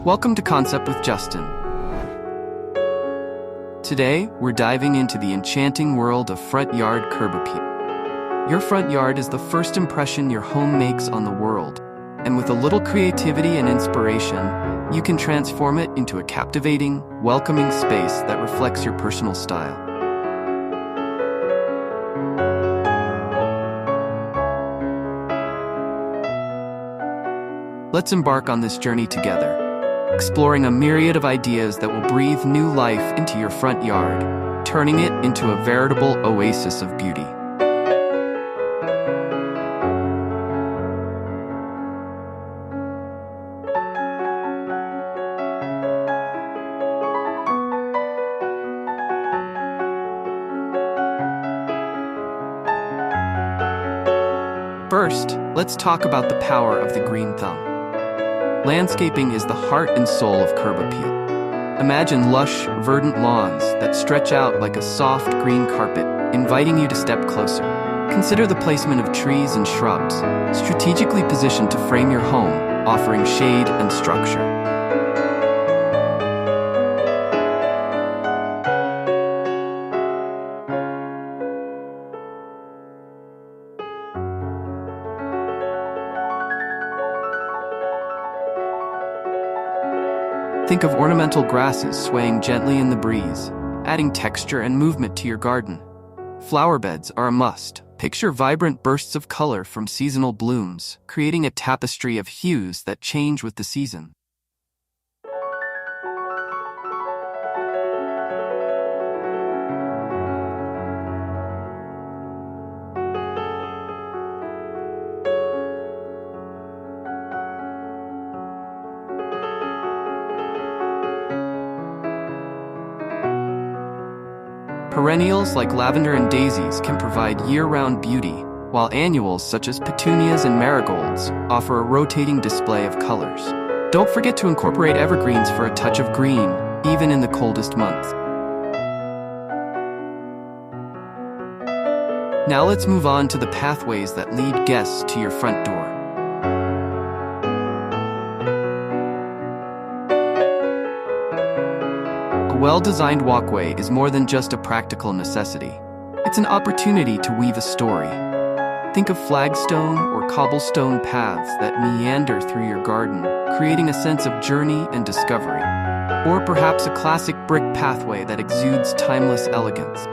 Welcome to Concept with Justin. Today, we're diving into the enchanting world of front yard curb appeal. Your front yard is the first impression your home makes on the world, and with a little creativity and inspiration, you can transform it into a captivating, welcoming space that reflects your personal style. Let's embark on this journey together, exploring a myriad of ideas that will breathe new life into your front yard, turning it into a veritable oasis of beauty. First, let's talk about the power of the green thumb. Landscaping is the heart and soul of curb appeal. Imagine lush, verdant lawns that stretch out like a soft green carpet, inviting you to step closer. Consider the placement of trees and shrubs, strategically positioned to frame your home, offering shade and structure. Think of ornamental grasses swaying gently in the breeze, adding texture and movement to your garden. Flower beds are a must. Picture vibrant bursts of color from seasonal blooms, creating a tapestry of hues that change with the season. Perennials like lavender and daisies can provide year-round beauty, while annuals such as petunias and marigolds offer a rotating display of colors. Don't forget to incorporate evergreens for a touch of green, even in the coldest months. Now let's move on to the pathways that lead guests to your front door. A well-designed walkway is more than just a practical necessity. It's an opportunity to weave a story. Think of flagstone or cobblestone paths that meander through your garden, creating a sense of journey and discovery. Or perhaps a classic brick pathway that exudes timeless elegance.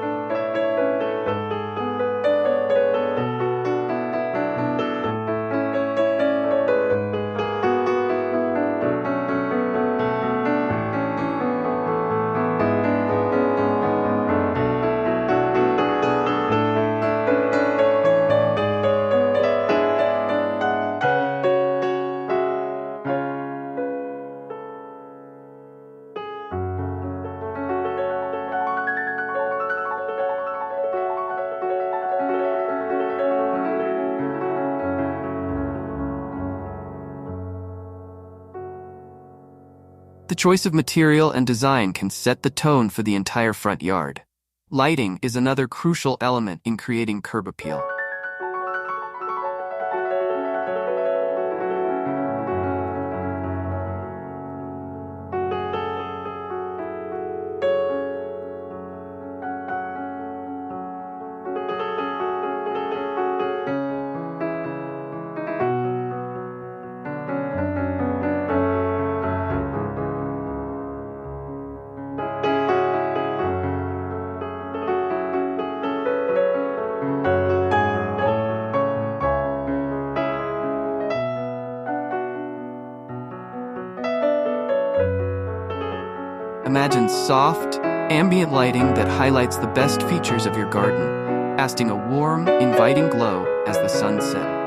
The choice of material and design can set the tone for the entire front yard. Lighting is another crucial element in creating curb appeal. Imagine soft, ambient lighting that highlights the best features of your garden, casting a warm, inviting glow as the sun sets.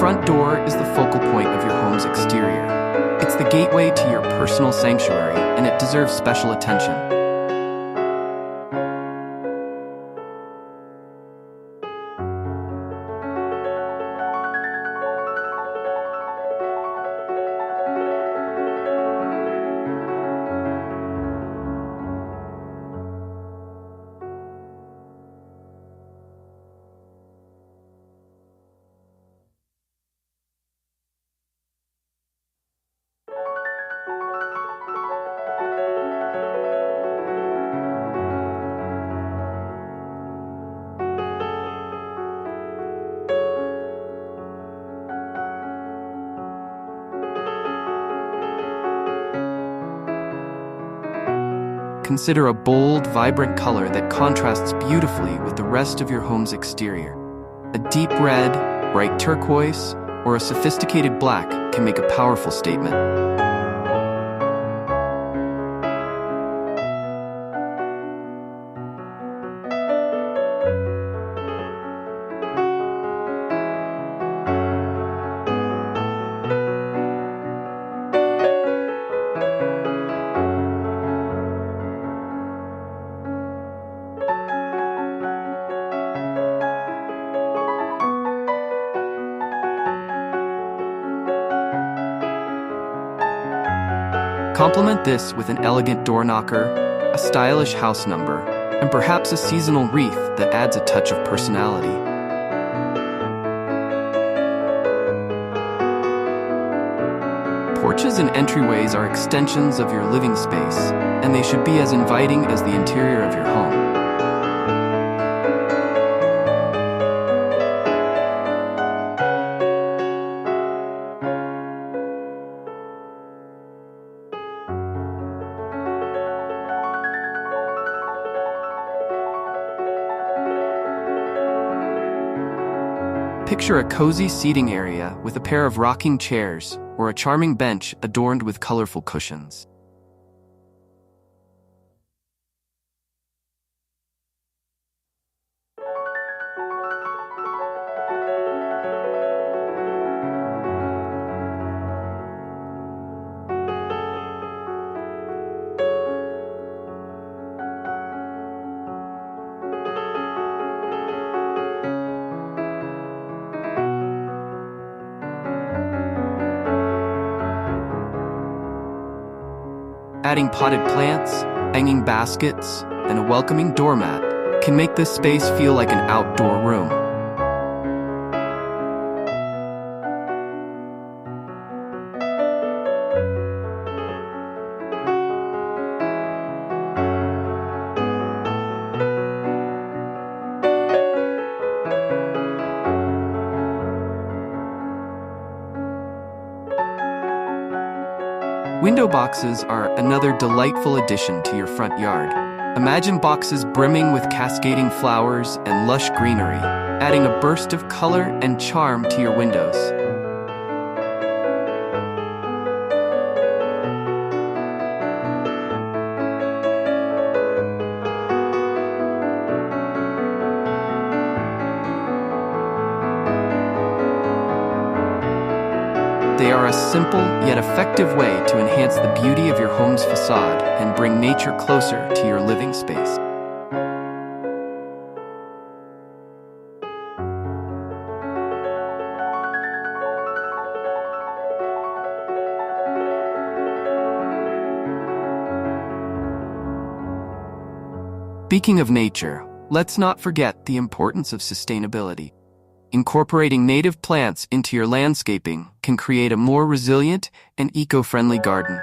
front door is the focal point of your home's exterior. It's the gateway to your personal sanctuary, and it deserves special attention. Consider a bold, vibrant color that contrasts beautifully with the rest of your home's exterior. A deep red, bright turquoise, or a sophisticated black can make a powerful statement. Complement this with an elegant door knocker, a stylish house number, and perhaps a seasonal wreath that adds a touch of personality. Porches and entryways are extensions of your living space, and they should be as inviting as the interior of your home. Picture a cozy seating area with a pair of rocking chairs or a charming bench adorned with colorful cushions. Adding potted plants, hanging baskets, and a welcoming doormat can make this space feel like an outdoor room. Window boxes are another delightful addition to your front yard. Imagine boxes brimming with cascading flowers and lush greenery, adding a burst of color and charm to your windows. They are a simple yet effective way to enhance the beauty of your home's facade and bring nature closer to your living space. Speaking of nature, let's not forget the importance of sustainability. Incorporating native plants into your landscaping can create a more resilient and eco-friendly garden.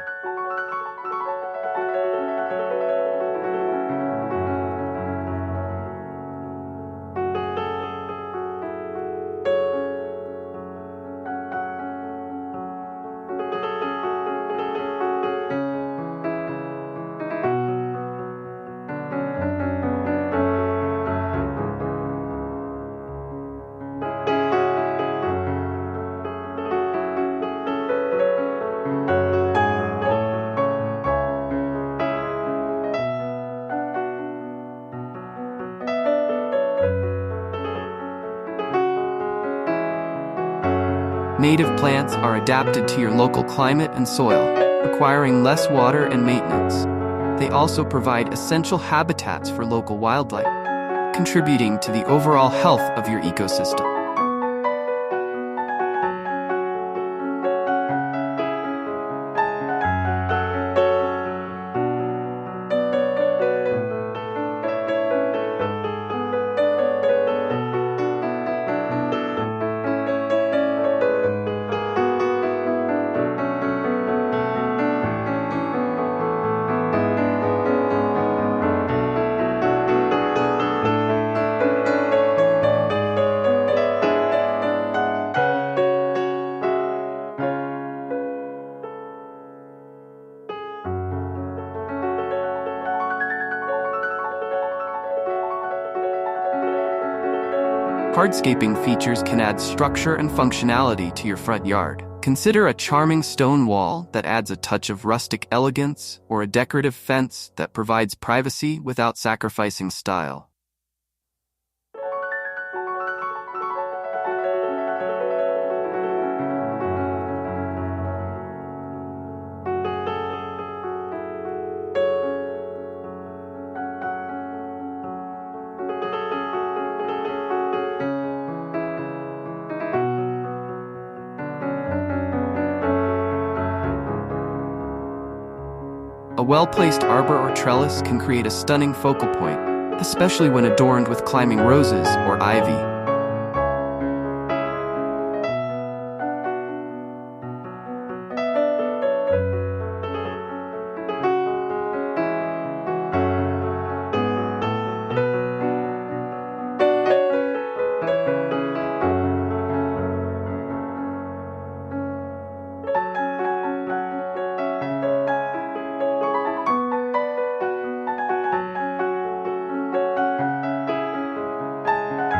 Native plants are adapted to your local climate and soil, requiring less water and maintenance. They also provide essential habitats for local wildlife, contributing to the overall health of your ecosystem. Hardscaping features can add structure and functionality to your front yard. Consider a charming stone wall that adds a touch of rustic elegance, or a decorative fence that provides privacy without sacrificing style. A well-placed arbor or trellis can create a stunning focal point, especially when adorned with climbing roses or ivy.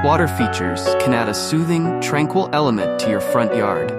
Water features can add a soothing, tranquil element to your front yard.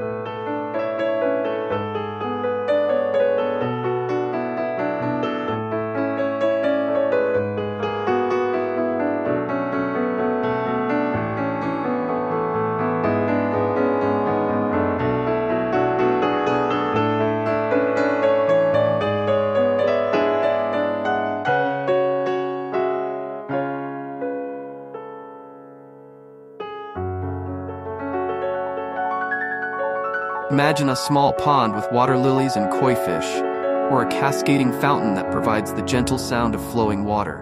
Imagine a small pond with water lilies and koi fish, or a cascading fountain that provides the gentle sound of flowing water.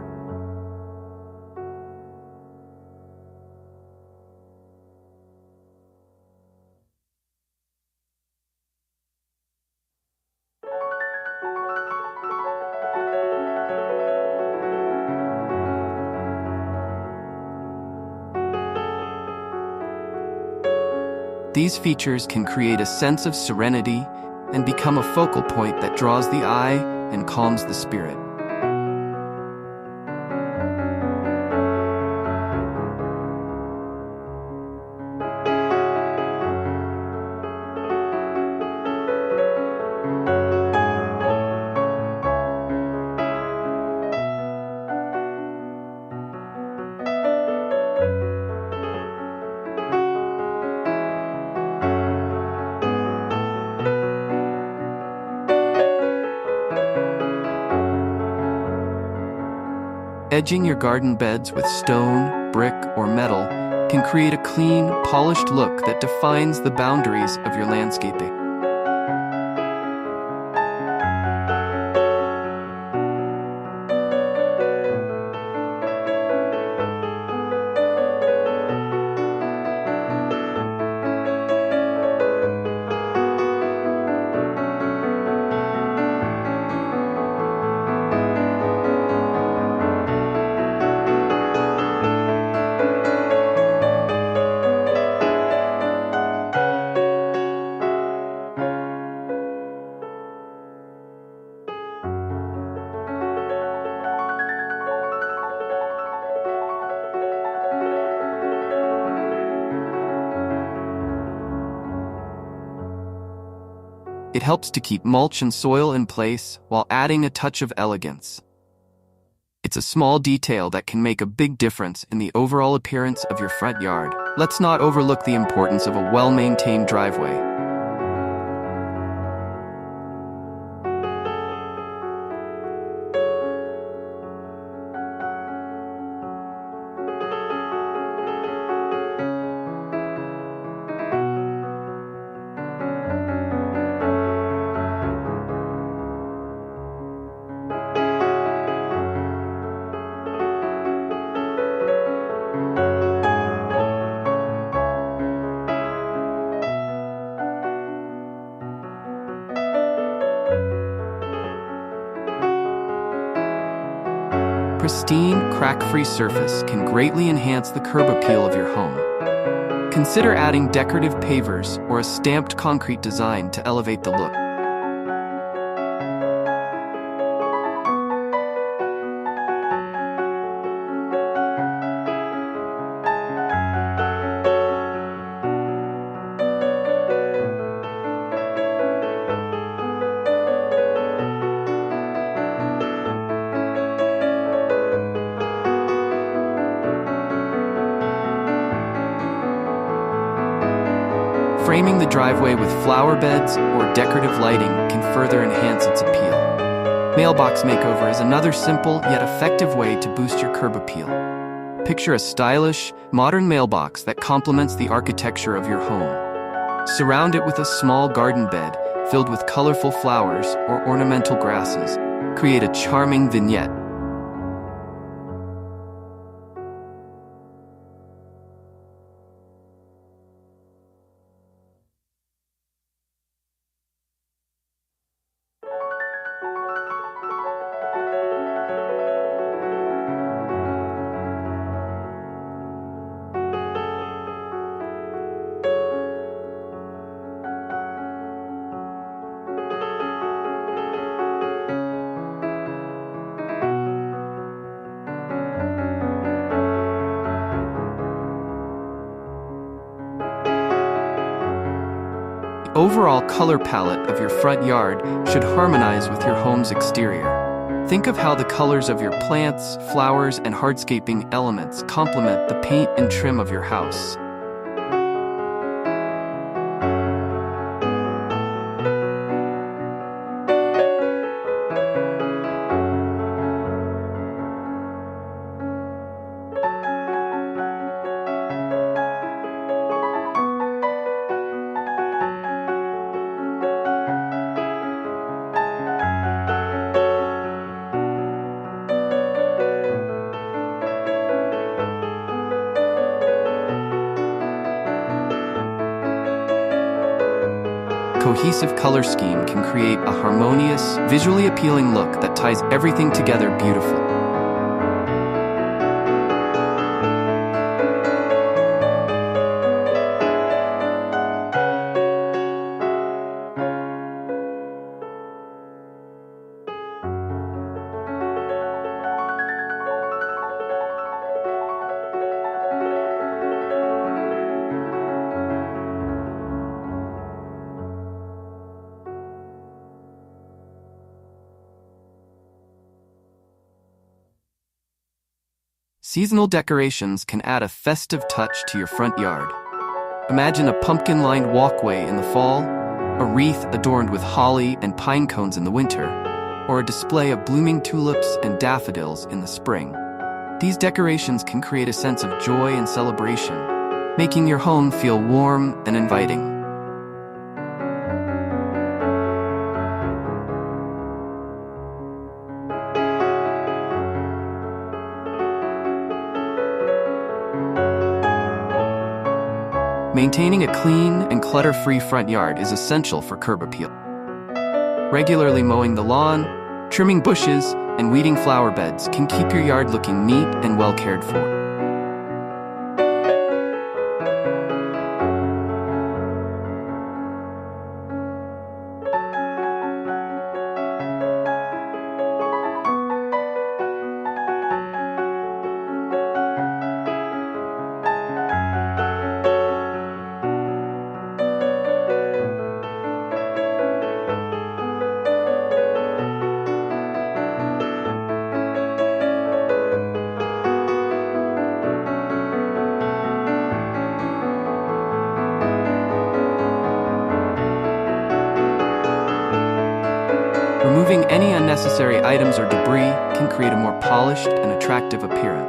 These features can create a sense of serenity and become a focal point that draws the eye and calms the spirit. Edging your garden beds with stone, brick, or metal can create a clean, polished look that defines the boundaries of your landscaping. It helps to keep mulch and soil in place while adding a touch of elegance. It's a small detail that can make a big difference in the overall appearance of your front yard. Let's not overlook the importance of a well-maintained driveway. Pristine, crack-free surface can greatly enhance the curb appeal of your home. Consider adding decorative pavers or a stamped concrete design to elevate the look. Framing the driveway with flower beds or decorative lighting can further enhance its appeal. Mailbox makeover is another simple yet effective way to boost your curb appeal. Picture a stylish, modern mailbox that complements the architecture of your home. Surround it with a small garden bed filled with colorful flowers or ornamental grasses. Create a charming vignette. The overall color palette of your front yard should harmonize with your home's exterior. Think of how the colors of your plants, flowers, and hardscaping elements complement the paint and trim of your house. Cohesive color scheme can create a harmonious, visually appealing look that ties everything together beautifully. Seasonal decorations can add a festive touch to your front yard. Imagine a pumpkin-lined walkway in the fall, a wreath adorned with holly and pine cones in the winter, or a display of blooming tulips and daffodils in the spring. These decorations can create a sense of joy and celebration, making your home feel warm and inviting. Maintaining a clean and clutter-free front yard is essential for curb appeal. Regularly mowing the lawn, trimming bushes, and weeding flower beds can keep your yard looking neat and well cared for. Removing any unnecessary items or debris can create a more polished and attractive appearance.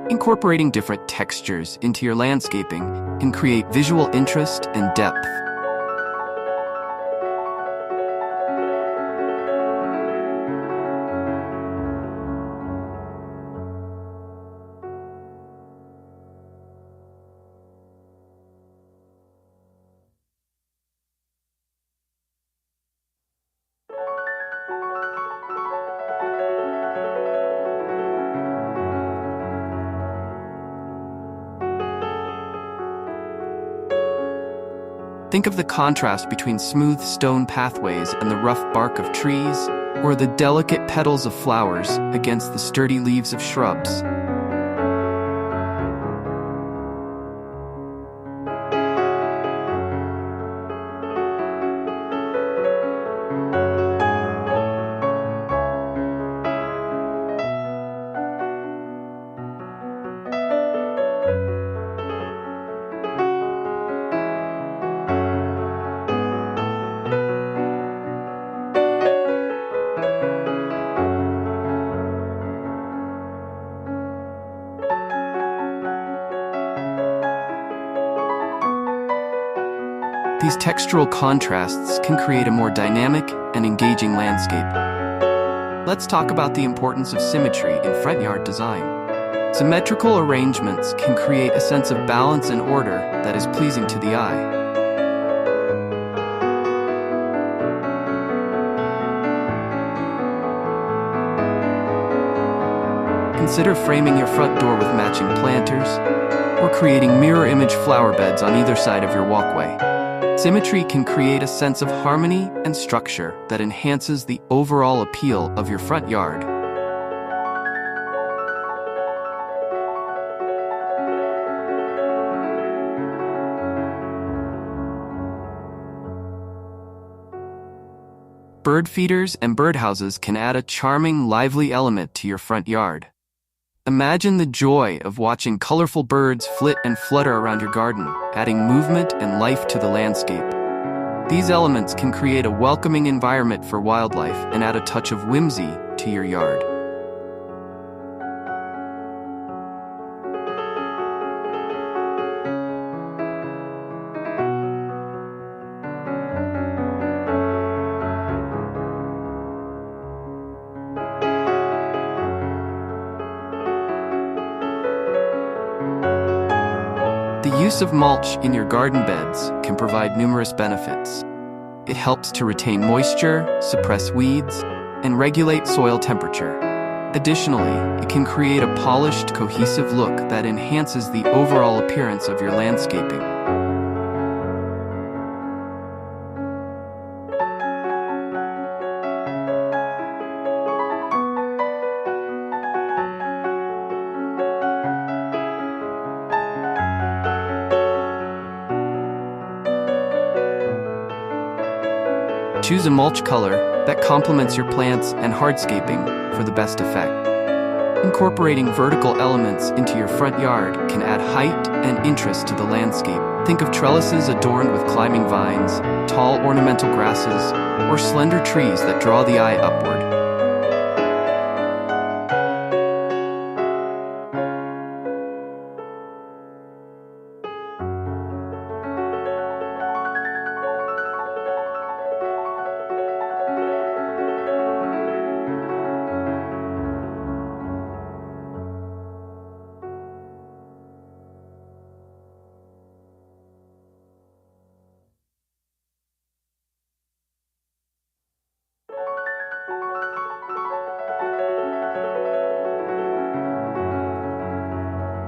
Incorporating different textures into your landscaping can create visual interest and depth. Think of the contrast between smooth stone pathways and the rough bark of trees, or the delicate petals of flowers against the sturdy leaves of shrubs. These textural contrasts can create a more dynamic and engaging landscape. Let's talk about the importance of symmetry in front yard design. Symmetrical arrangements can create a sense of balance and order that is pleasing to the eye. Consider framing your front door with matching planters, or creating mirror image flower beds on either side of your walkway. Symmetry can create a sense of harmony and structure that enhances the overall appeal of your front yard. Bird feeders and birdhouses can add a charming, lively element to your front yard. Imagine the joy of watching colorful birds flit and flutter around your garden, adding movement and life to the landscape. These elements can create a welcoming environment for wildlife and add a touch of whimsy to your yard. The use of mulch in your garden beds can provide numerous benefits. It helps to retain moisture, suppress weeds, and regulate soil temperature. Additionally, it can create a polished, cohesive look that enhances the overall appearance of your landscaping. Choose a mulch color that complements your plants and hardscaping for the best effect. Incorporating vertical elements into your front yard can add height and interest to the landscape. Think of trellises adorned with climbing vines, tall ornamental grasses, or slender trees that draw the eye upward.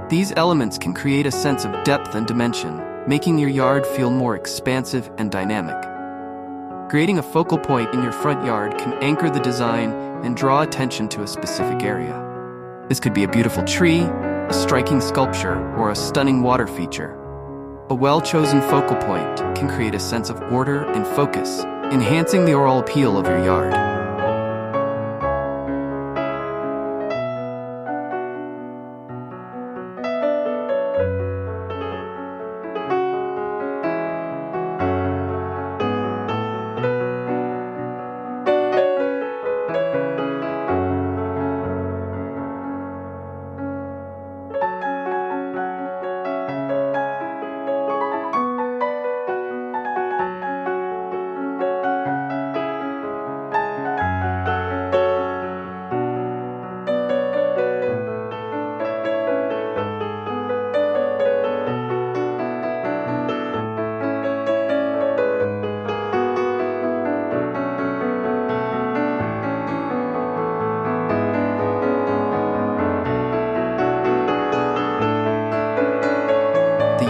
These elements can create a sense of depth and dimension, making your yard feel more expansive and dynamic. Creating a focal point in your front yard can anchor the design and draw attention to a specific area. This could be a beautiful tree, a striking sculpture, or a stunning water feature. A well-chosen focal point can create a sense of order and focus, enhancing the overall appeal of your yard.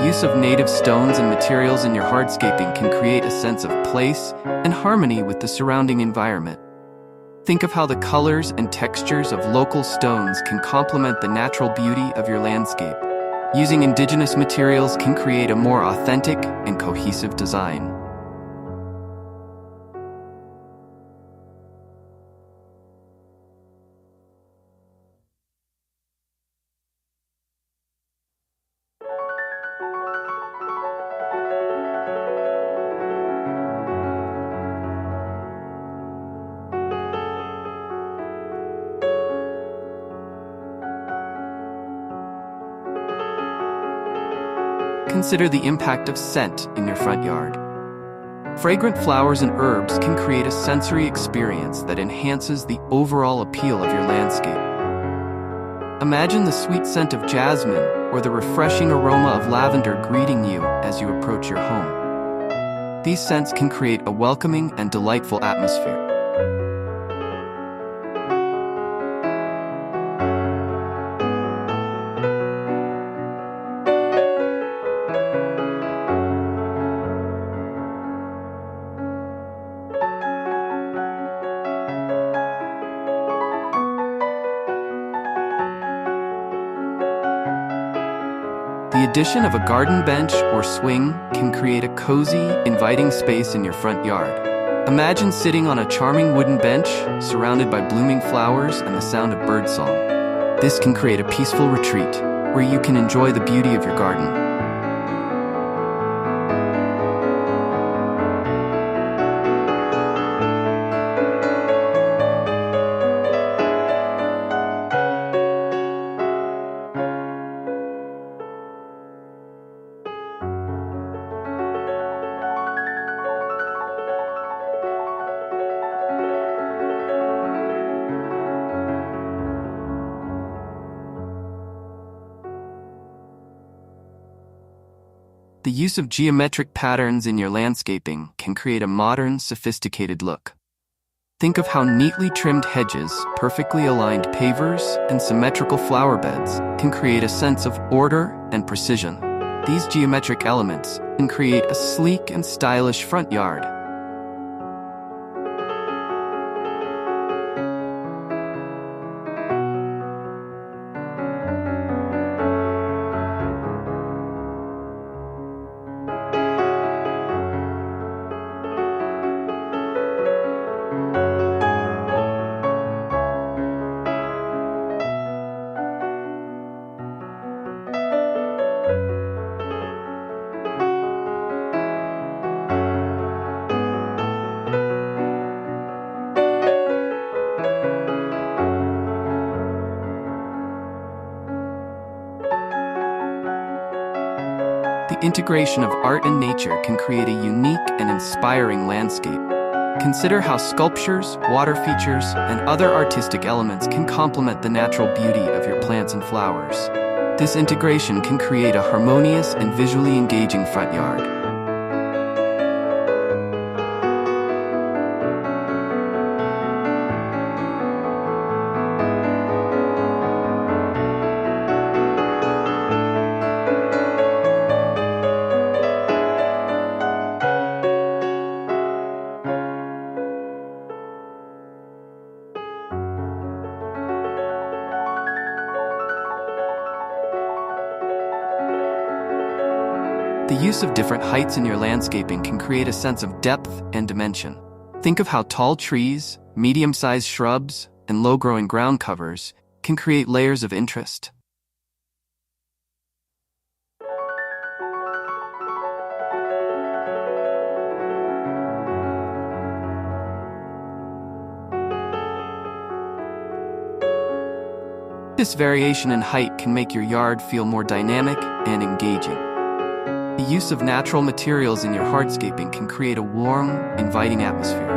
The use of native stones and materials in your hardscaping can create a sense of place and harmony with the surrounding environment. Think of how the colors and textures of local stones can complement the natural beauty of your landscape. Using indigenous materials can create a more authentic and cohesive design. Consider the impact of scent in your front yard. Fragrant flowers and herbs can create a sensory experience that enhances the overall appeal of your landscape. Imagine the sweet scent of jasmine or the refreshing aroma of lavender greeting you as you approach your home. These scents can create a welcoming and delightful atmosphere. The addition of a garden bench or swing can create a cozy, inviting space in your front yard. Imagine sitting on a charming wooden bench, surrounded by blooming flowers and the sound of birdsong. This can create a peaceful retreat, where you can enjoy the beauty of your garden. The use of geometric patterns in your landscaping can create a modern, sophisticated look. Think of how neatly trimmed hedges, perfectly aligned pavers, and symmetrical flower beds can create a sense of order and precision. These geometric elements can create a sleek and stylish front yard. The integration of art and nature can create a unique and inspiring landscape. Consider how sculptures, water features, and other artistic elements can complement the natural beauty of your plants and flowers. This integration can create a harmonious and visually engaging front yard. The use of different heights in your landscaping can create a sense of depth and dimension. Think of how tall trees, medium-sized shrubs, and low-growing ground covers can create layers of interest. This variation in height can make your yard feel more dynamic and engaging. The use of natural materials in your hardscaping can create a warm, inviting atmosphere.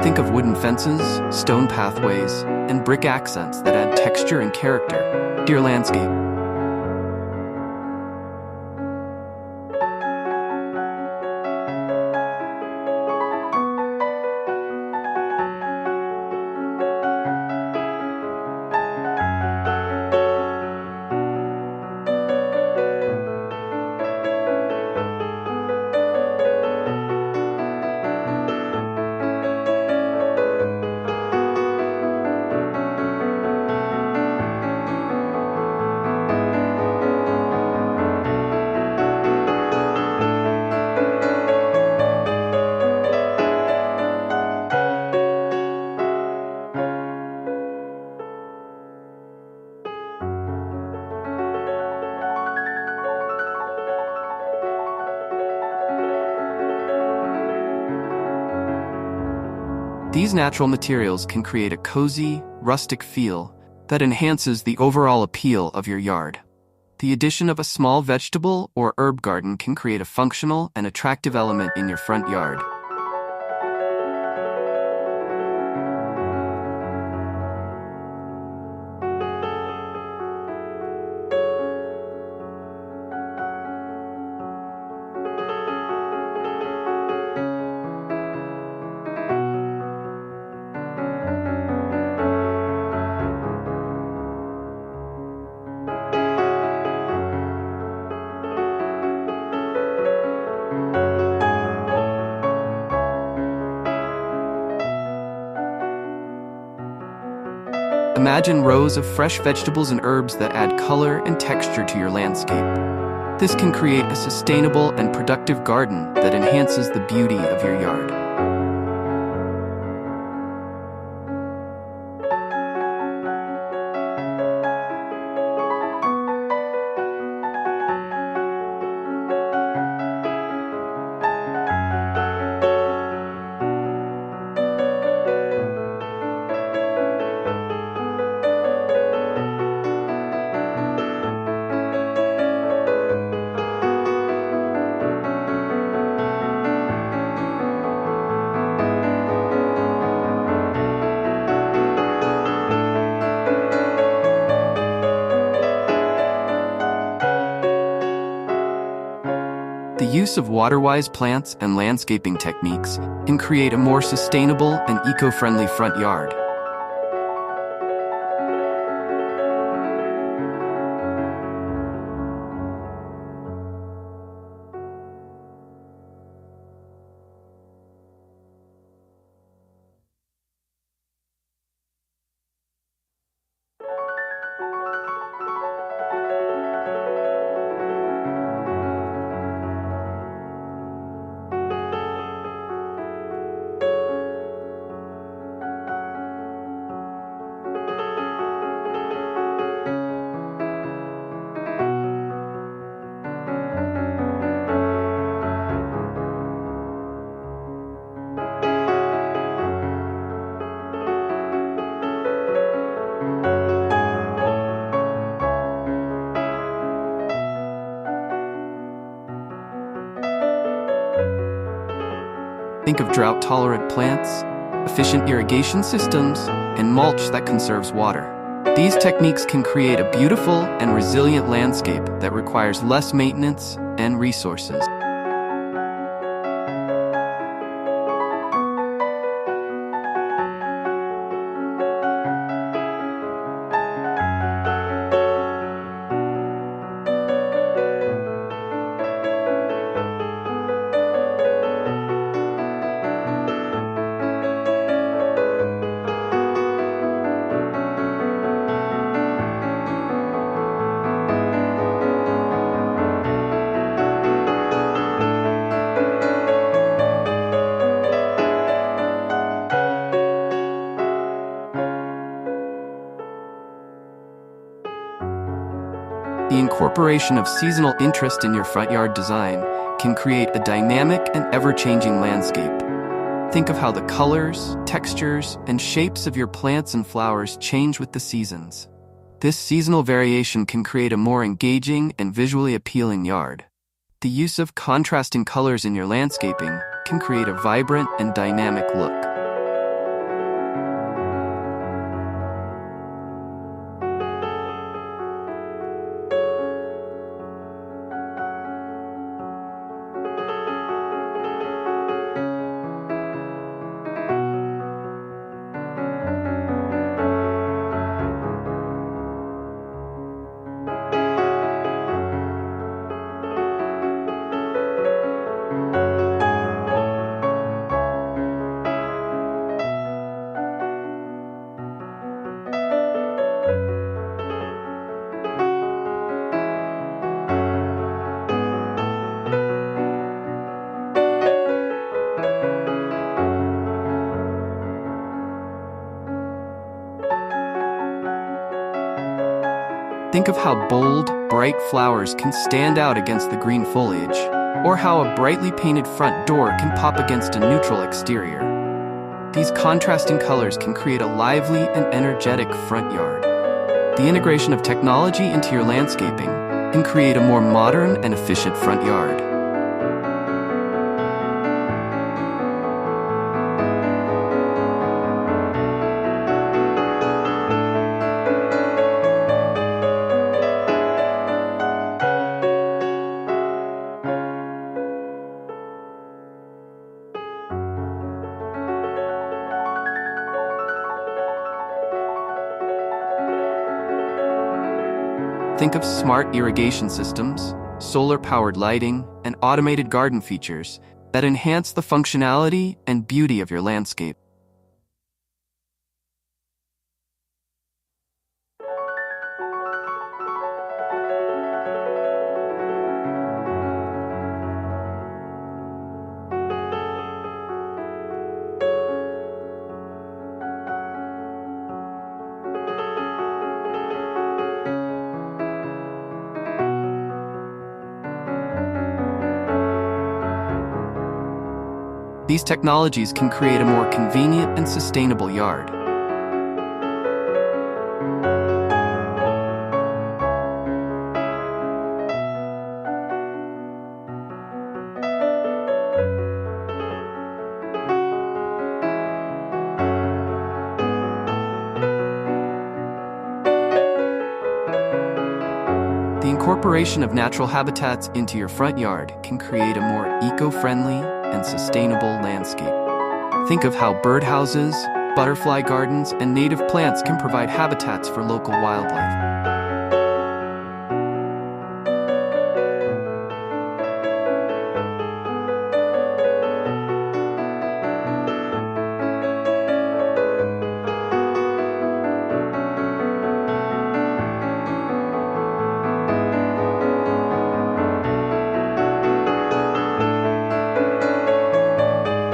Think Think of wooden fences, stone pathways, and brick accents that add texture and character to your landscape. These natural materials can create a cozy, rustic feel that enhances the overall appeal of your yard. The addition of a small vegetable or herb garden can create a functional and attractive element in your front yard. Imagine rows of fresh vegetables and herbs that add color and texture to your landscape. This can create a sustainable and productive garden that enhances the beauty of your yard. The use of water-wise plants and landscaping techniques can create a more sustainable and eco-friendly front yard. Think of drought-tolerant plants, efficient irrigation systems, and mulch that conserves water. These techniques can create a beautiful and resilient landscape that requires less maintenance and resources. The incorporation of seasonal interest in your front yard design can create a dynamic and ever-changing landscape. Think of how the colors, textures, and shapes of your plants and flowers change with the seasons. This seasonal variation can create a more engaging and visually appealing yard. The use of contrasting colors in your landscaping can create a vibrant and dynamic look. Think of how bold, bright flowers can stand out against the green foliage, or how a brightly painted front door can pop against a neutral exterior. These contrasting colors can create a lively and energetic front yard. The integration of technology into your landscaping can create a more modern and efficient front yard. Think of smart irrigation systems, solar-powered lighting, and automated garden features that enhance the functionality and beauty of your landscape. These technologies can create a more convenient and sustainable yard. The incorporation of natural habitats into your front yard can create a more eco-friendly and sustainable landscape. Think of how birdhouses, butterfly gardens, and native plants can provide habitats for local wildlife.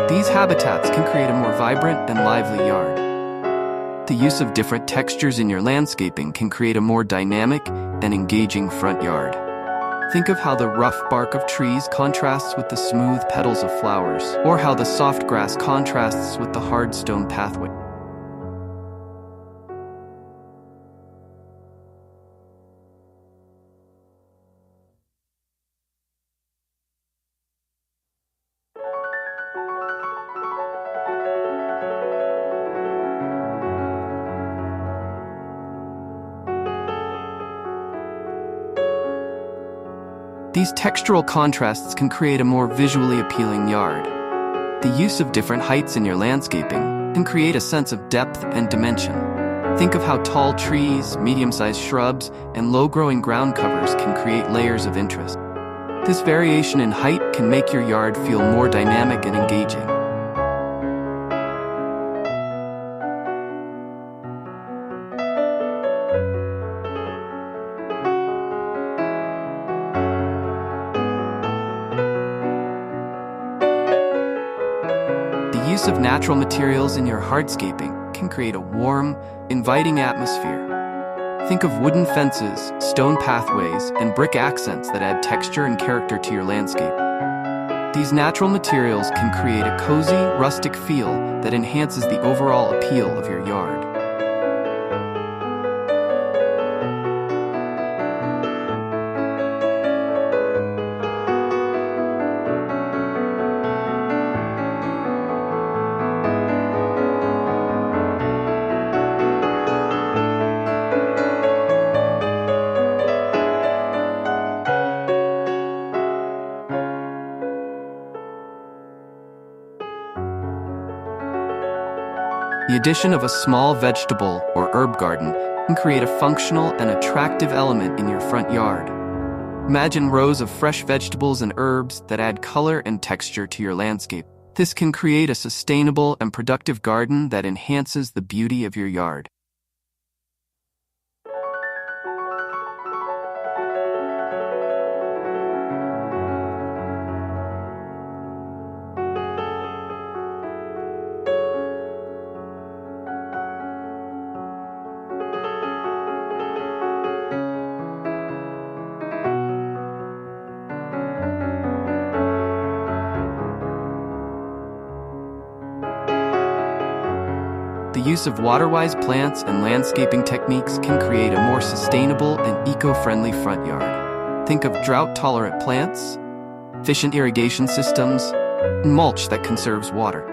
These habitats can create a more vibrant and lively yard. The use of different textures in your landscaping can create a more dynamic and engaging front yard. Think of how the rough bark of trees contrasts with the smooth petals of flowers, or how the soft grass contrasts with the hard stone pathway. These textural contrasts can create a more visually appealing yard. The use of different heights in your landscaping can create a sense of depth and dimension. Think of how tall trees, medium-sized shrubs, and low-growing ground covers can create layers of interest. This variation in height can make your yard feel more dynamic and engaging. The use of natural materials in your hardscaping can create a warm, inviting atmosphere. Think of wooden fences, stone pathways, and brick accents that add texture and character to your landscape. These natural materials can create a cozy, rustic feel that enhances the overall appeal of your yard. The addition of a small vegetable or herb garden can create a functional and attractive element in your front yard. Imagine rows of fresh vegetables and herbs that add color and texture to your landscape. This can create a sustainable and productive garden that enhances the beauty of your yard. use of water-wise plants and landscaping techniques can create a more sustainable and eco-friendly front yard. Think of drought-tolerant plants, efficient irrigation systems, and mulch that conserves water.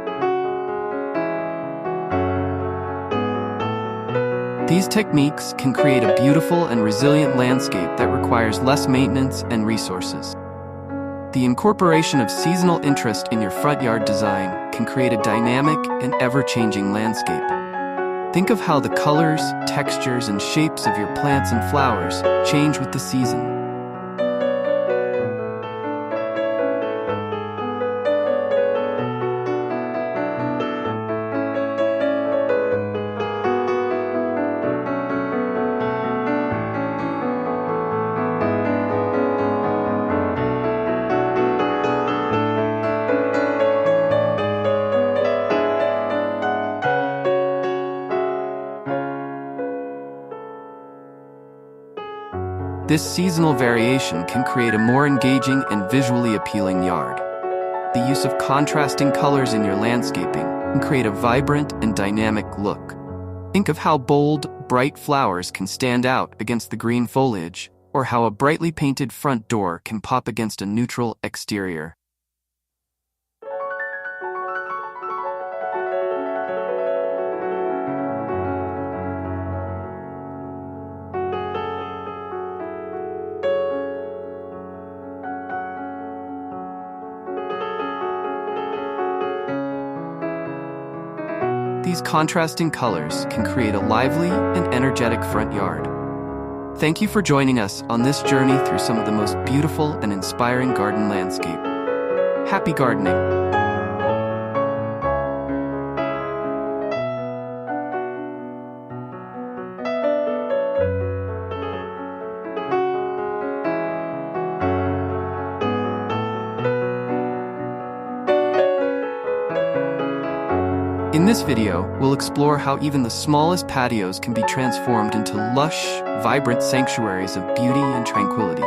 These techniques can create a beautiful and resilient landscape that requires less maintenance and resources. The incorporation of seasonal interest in your front yard design can create a dynamic and ever-changing landscape. Think of how the colors, textures, and shapes of your plants and flowers change with the season. This seasonal variation can create a more engaging and visually appealing yard. The use of contrasting colors in your landscaping can create a vibrant and dynamic look. Think of how bold, bright flowers can stand out against the green foliage, or how a brightly painted front door can pop against a neutral exterior. These contrasting colors can create a lively and energetic front yard. Thank you for joining us on this journey through some of the most beautiful and inspiring garden landscape. Happy gardening! In this video, we'll explore how even the smallest patios can be transformed into lush, vibrant sanctuaries of beauty and tranquility.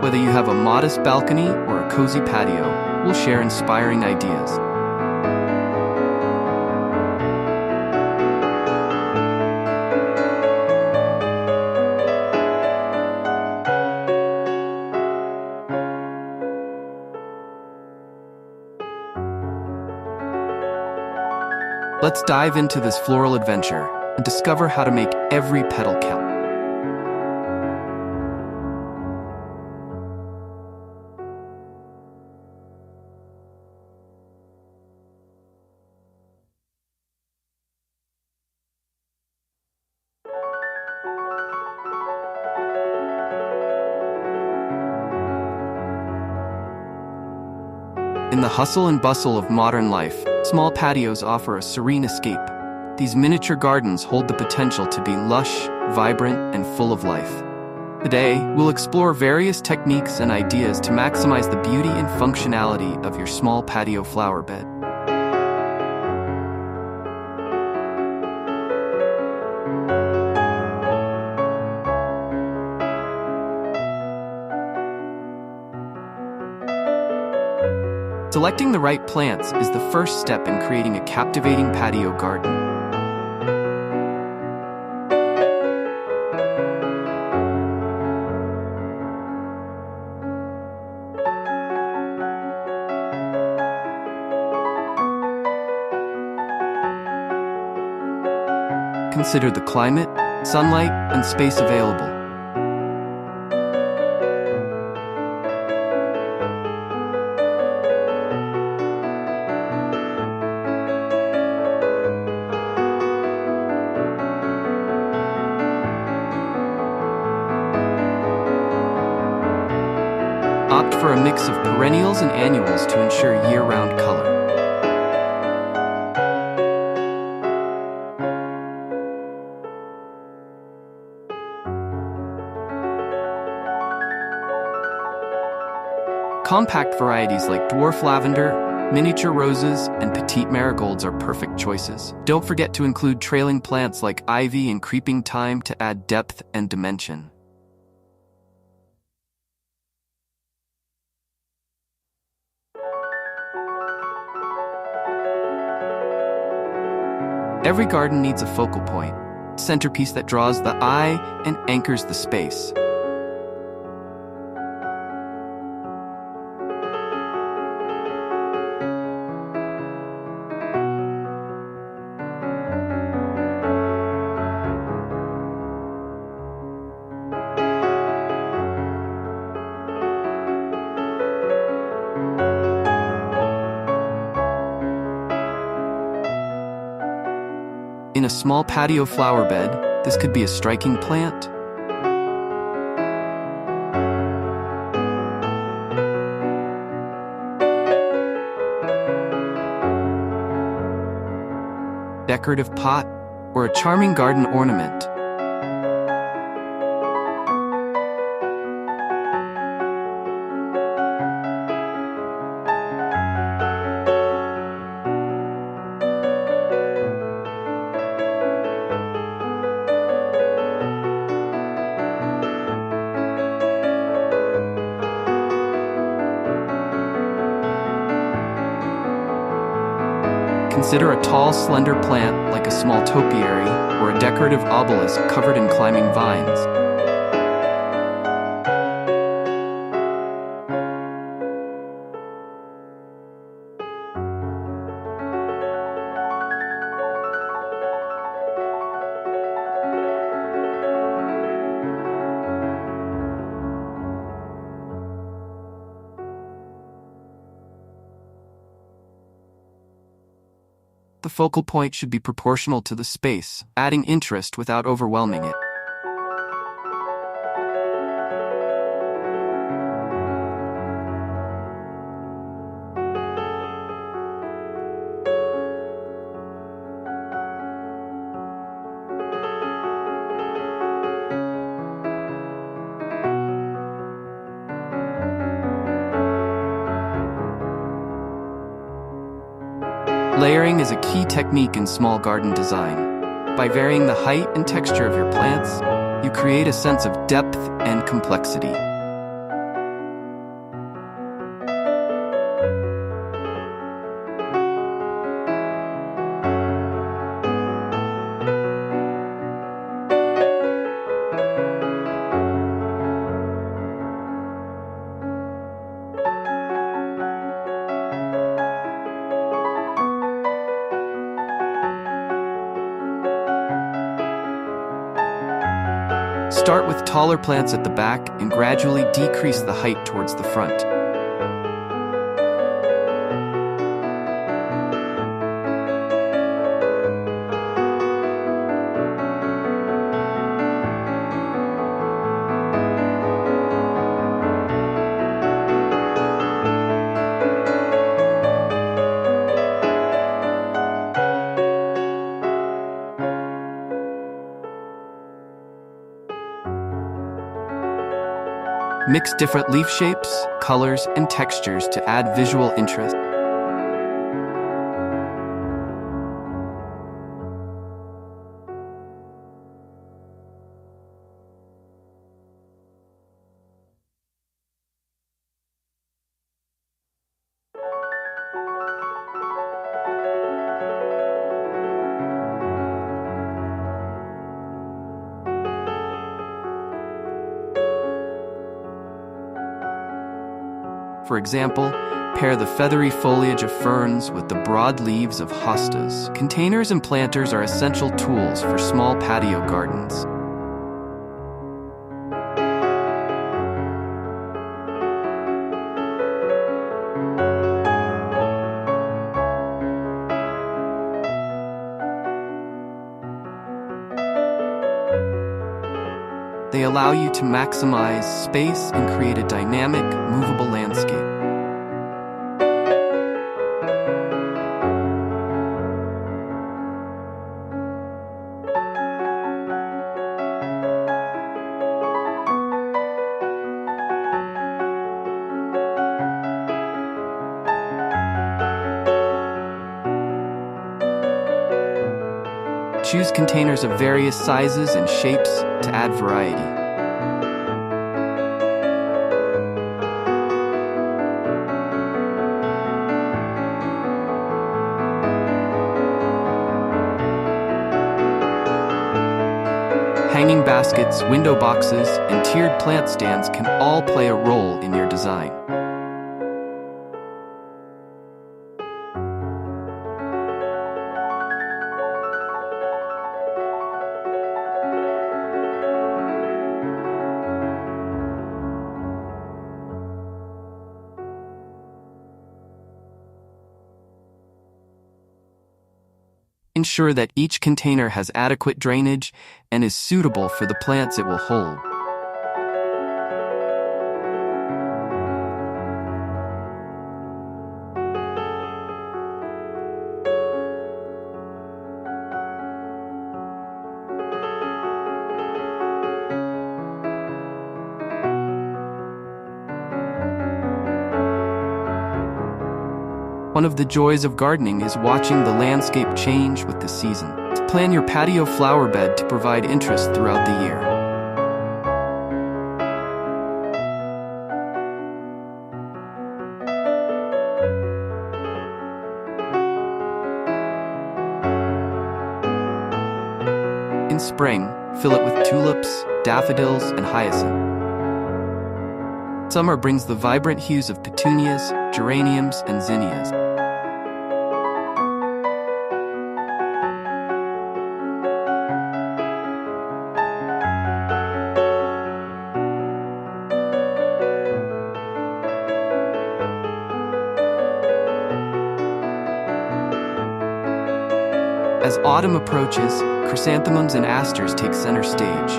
Whether you have a modest balcony or a cozy patio, we'll share inspiring ideas. Let's dive into this floral adventure and discover how to make every petal count. In the hustle and bustle of modern life, small patios offer a serene escape. These miniature gardens hold the potential to be lush, vibrant, and full of life. Today, we'll explore various techniques and ideas to maximize the beauty and functionality of your small patio flower bed. Selecting the right plants is the first step in creating a captivating patio garden. Consider the climate, sunlight, and space available. Opt for a mix of perennials and annuals to ensure year-round color. Compact varieties like dwarf lavender, Miniature roses and petite marigolds are perfect choices. Don't forget to include trailing plants like ivy and creeping thyme to add depth and dimension. Every garden needs a focal point, centerpiece that draws the eye and anchors the space. In a small patio flower bed, this could be a striking plant. Decorative pot, or a charming garden ornament. Consider a tall, slender plant like a small topiary or a decorative obelisk covered in climbing vines. The focal point should be proportional to the space, adding interest without overwhelming it. Layering is a key technique in small garden design. By varying the height and texture of your plants, you create a sense of depth and complexity. Start with taller plants at the back and gradually decrease the height towards the front. Mix different leaf shapes, colors, and textures to add visual interest. For example, pair the feathery foliage of ferns with the broad leaves of hostas. Containers and planters are essential tools for small patio gardens. They allow you to maximize space and create a dynamic, movable landscape. Choose containers of various sizes and shapes to add variety. Hanging baskets, window boxes, and tiered plant stands can all play a role in your design. Ensure that each container has adequate drainage and is suitable for the plants it will hold. One of the joys of gardening is watching the landscape change with the season. Plan your patio flower bed to provide interest throughout the year. In spring, fill it with tulips, daffodils, and hyacinth. Summer brings the vibrant hues of petunias, geraniums, and zinnias. As autumn approaches, chrysanthemums and asters take center stage.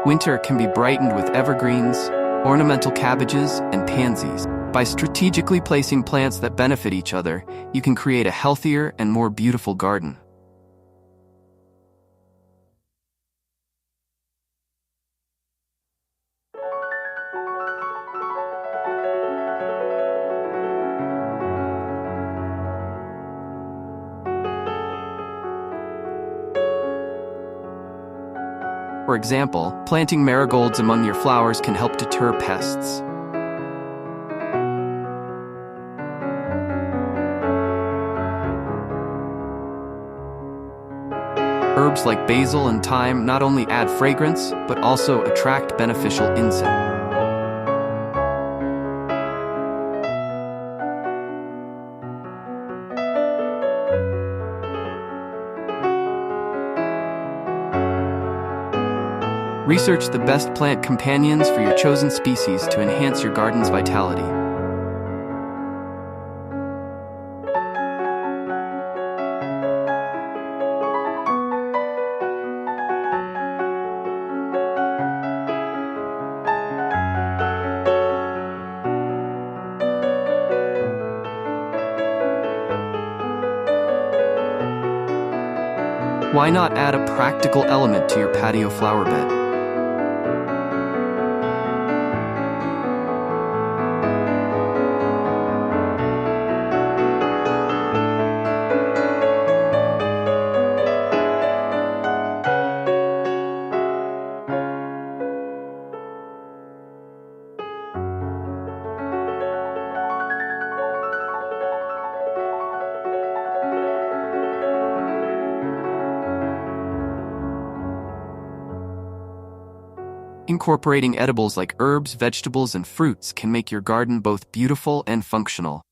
Winter can be brightened with evergreens, ornamental cabbages, and pansies. By strategically placing plants that benefit each other, you can create a healthier and more beautiful garden. For example, planting marigolds among your flowers can help deter pests. Herbs like basil and thyme not only add fragrance, but also attract beneficial insects. Research the best plant companions for your chosen species to enhance your garden's vitality. Why not add a practical element to your patio flower bed? Incorporating edibles like herbs, vegetables, and fruits can make your garden both beautiful and functional.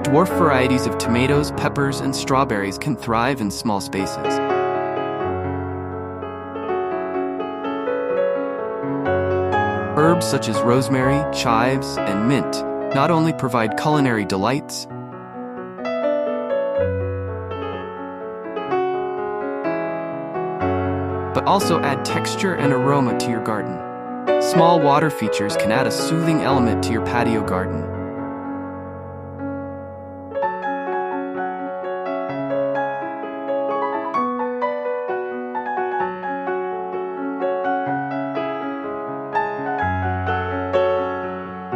Dwarf varieties of tomatoes, peppers, and strawberries can thrive in small spaces. Herbs such as rosemary, chives, and mint not only provide culinary delights, but also add texture and aroma to your garden. Small water features can add a soothing element to your patio garden.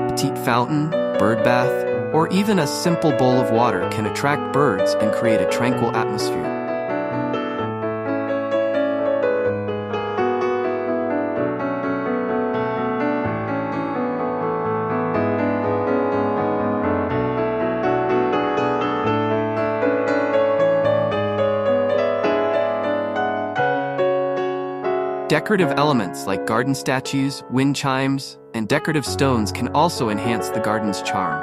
Petite fountain, bird bath, or even a simple bowl of water can attract birds and create a tranquil atmosphere. Decorative elements like garden statues, wind chimes, and decorative stones can also enhance the garden's charm.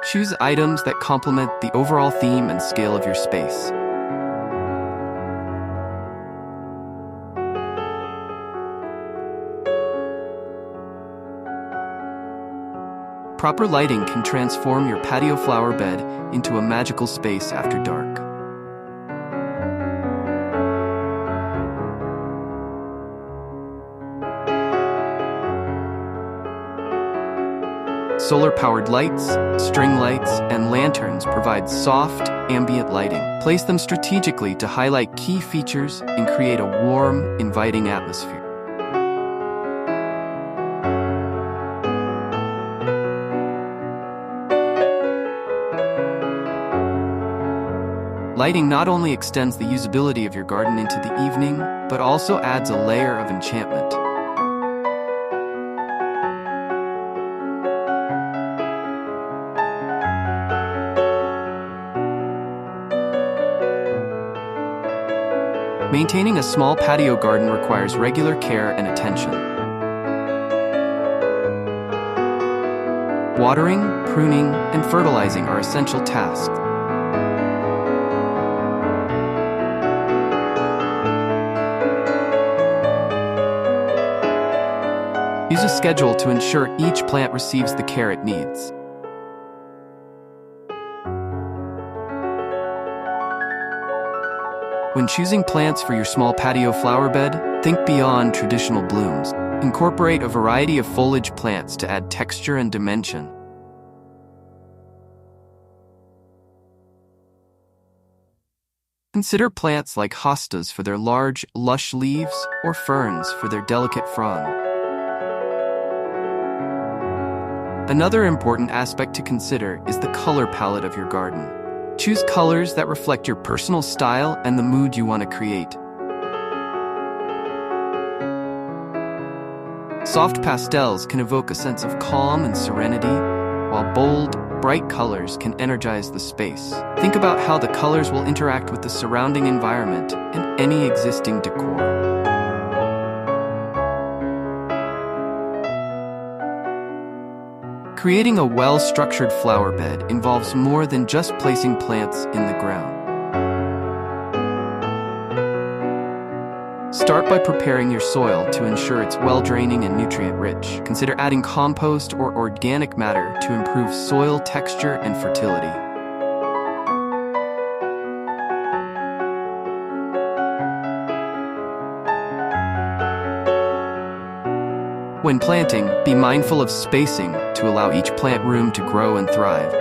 Choose items that complement the overall theme and scale of your space. Proper lighting can transform your patio flower bed into a magical space after dark. Solar-powered lights, string lights, and lanterns provide soft, ambient lighting. Place them strategically to highlight key features and create a warm, inviting atmosphere. Lighting not only extends the usability of your garden into the evening, but also adds a layer of enchantment. Maintaining a small patio garden requires regular care and attention. Watering, pruning, and fertilizing are essential tasks. Use a schedule to ensure each plant receives the care it needs. When choosing plants for your small patio flower bed, think beyond traditional blooms. Incorporate a variety of foliage plants to add texture and dimension. Consider plants like hostas for their large, lush leaves, or ferns for their delicate frond. Another important aspect to consider is the color palette of your garden. Choose colors that reflect your personal style and the mood you want to create. Soft pastels can evoke a sense of calm and serenity, while bold, bright colors can energize the space. Think about how the colors will interact with the surrounding environment and any existing decor. Creating a well-structured flower bed involves more than just placing plants in the ground. Start by preparing your soil to ensure it's well-draining and nutrient-rich. Consider adding compost or organic matter to improve soil texture and fertility. When planting, be mindful of spacing to allow each plant room to grow and thrive.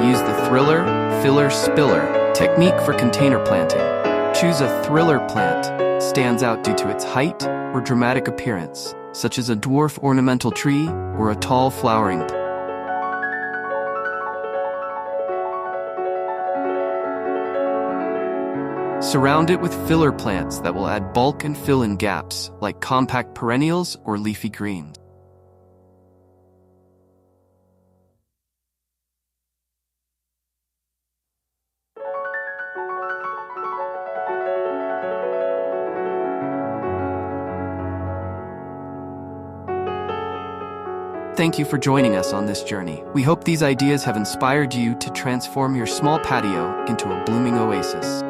Use the thriller, filler, spiller technique for container planting. Choose a thriller plant, stands out due to its height or dramatic appearance, such as a dwarf ornamental tree or a tall flowering plant. Surround it with filler plants that will add bulk and fill in gaps, like compact perennials or leafy greens. thank you for joining us on this journey. We hope these ideas have inspired you to transform your small patio into a blooming oasis.